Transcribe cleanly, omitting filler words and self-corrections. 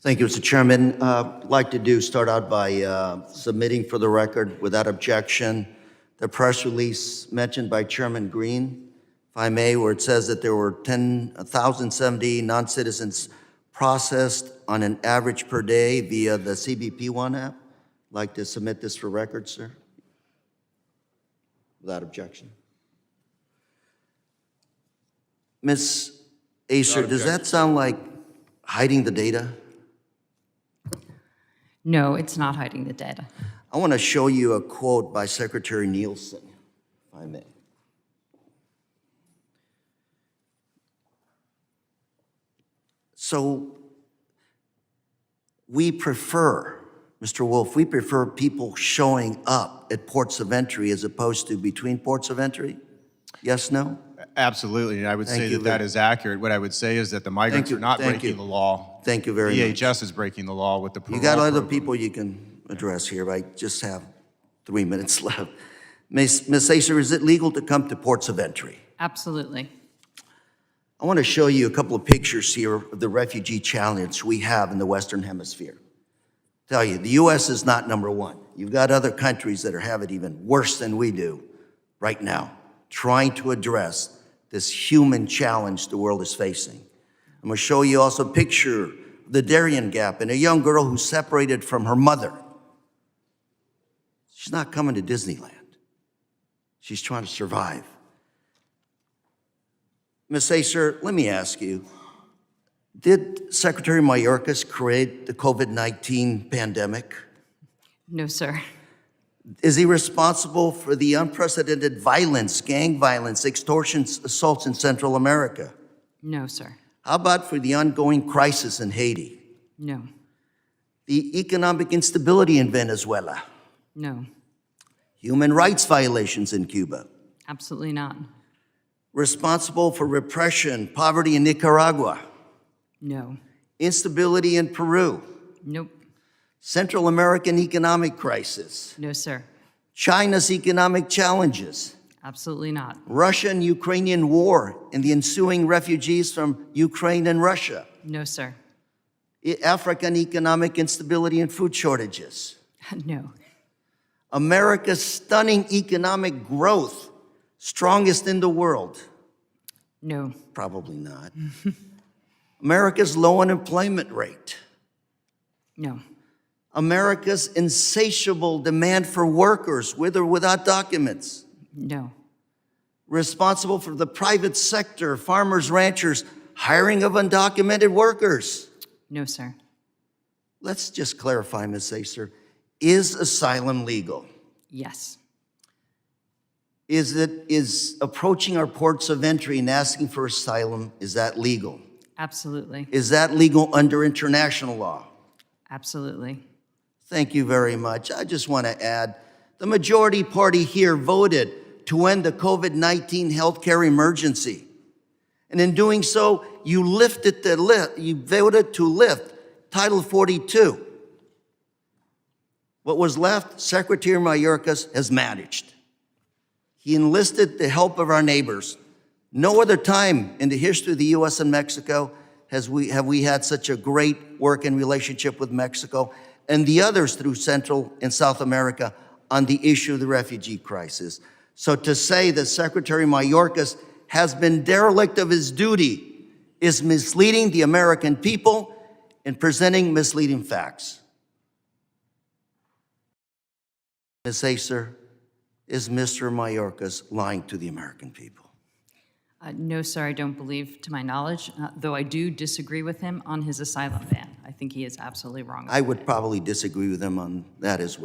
Thank you, Mr. Chairman. I'd like to start out by submitting for the record, without objection, the press release mentioned by Chairman Green, if I may, where it says that there were 10,070 non-citizens processed on an average per day via the CBP One app. I'd like to submit this for record, sir. Without objection. Ms. Acer, does that sound like hiding the data? No, it's not hiding the data. I want to show you a quote by Secretary Nielsen, if I may. So we prefer, Mr. Wolf, we prefer people showing up at ports of entry as opposed to between ports of entry? Yes, no? Absolutely, and I would say you that that is accurate. What I would say is that the migrants are not breaking the law. Thank you very much. DHS is breaking the law with the parole You got other program. people you can address here, but I just have 3 minutes left. Ms. Acer, is it legal to come to ports of entry? Absolutely. I want to show you a couple of pictures here of the refugee challenge we have in the Western Hemisphere. Tell you, the U.S. is not number one. You've got other countries that have it even worse than we do right now, trying to address this human challenge the world is facing. I'm going to show you also a picture of the Darien Gap and a young girl who's separated from her mother. She's not coming to Disneyland. She's trying to survive. Ms. Acer, let me ask you, did Secretary Mayorkas create the COVID-19 pandemic? No, sir. Is he responsible for the unprecedented violence, gang violence, extortions, assaults in Central America? No, sir. How about for the ongoing crisis in Haiti? No. The economic instability in Venezuela? No. Human rights violations in Cuba? Absolutely not. Responsible for repression, poverty in Nicaragua? No. Instability in Peru? Nope. Central American economic crisis? No, sir. China's economic challenges? Absolutely not. Russian-Ukrainian war and the ensuing refugees from Ukraine and Russia? No, sir. African economic instability and food shortages? No. America's stunning economic growth, strongest in the world? No. Probably not. America's low unemployment rate? No. America's insatiable demand for workers, with or without documents? No. Responsible for the private sector, farmers, ranchers, hiring of undocumented workers? No, sir. Let's just clarify, Ms. Acer. Is asylum legal? Yes. Is approaching our ports of entry and asking for asylum, is that legal? Absolutely. Is that legal under international law? Absolutely. Thank you very much. I just want to add, the majority party here voted to end the COVID-19 healthcare emergency. And in doing so, you voted to lift Title 42. What was left, Secretary Mayorkas has managed. He enlisted the help of our neighbors. No other time in the history of the U.S. and Mexico have we had such a great working relationship with Mexico and the others through Central and South America on the issue of the refugee crisis. So to say that Secretary Mayorkas has been derelict of his duty is misleading the American people and presenting misleading facts. Ms. Acer, is Mr. Mayorkas lying to the American people? No, sir, I don't believe, to my knowledge, though I do disagree with him on his asylum ban. I think he is absolutely wrong. I would probably disagree with him on that as well.